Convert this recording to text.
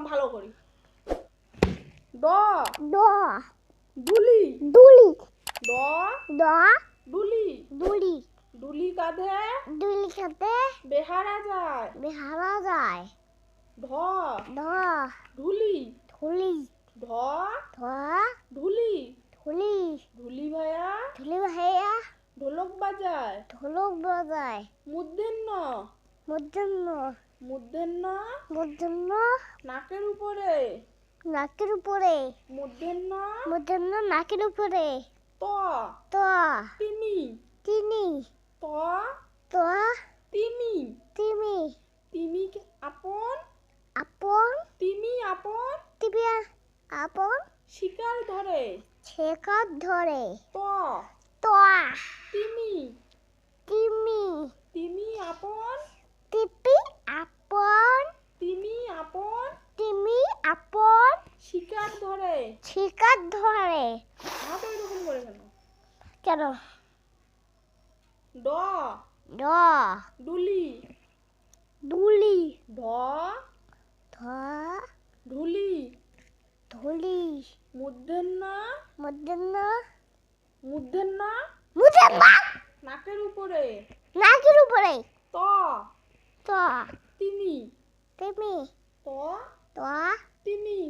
ভালো করি। ড ড ডুলি দুলি ড ড ডুলি দুলি ডুলি কাঁধে দুলি খেতে বেহারা যায়। বেহারা যায়। ঢ ঢ ঢুলি ধুলি ঢ ধ ঢুলি ধুলি ঢুলি ভাইয়া ধুলি ভাইয়া ঢোলক বাজায়। ঢোলক বাজায়। মূর্ধন্য মূর্ধন্য মূর্ধন্য মূর্ধন্য নাকের উপরে নাকের উপরে মূর্ধন্য মূর্ধন্য নাকের উপরে ত ত তিমি তিনি ত ত তিমি তিমি তিমি আপন আপন তিমি আপন টিপিয়া আপন শিকার ধরে। শেখার ধরে ত ত তিমি তিমি তিমি আপন টিপি আপন তিমি আপন তিমি আপন শিকার ধরে। শিকার ধরে। হাত এরকম করে কেন? কেন? ড ড ডুলি দুলি ঢ ধ ঢুলি ধুলি মূর্ধন্য মূর্ধন্য মূর্ধন্য মূর্ধন্য নাকের উপরে নাকের উপরে ত ত তিমি তিমি ত ত তিমি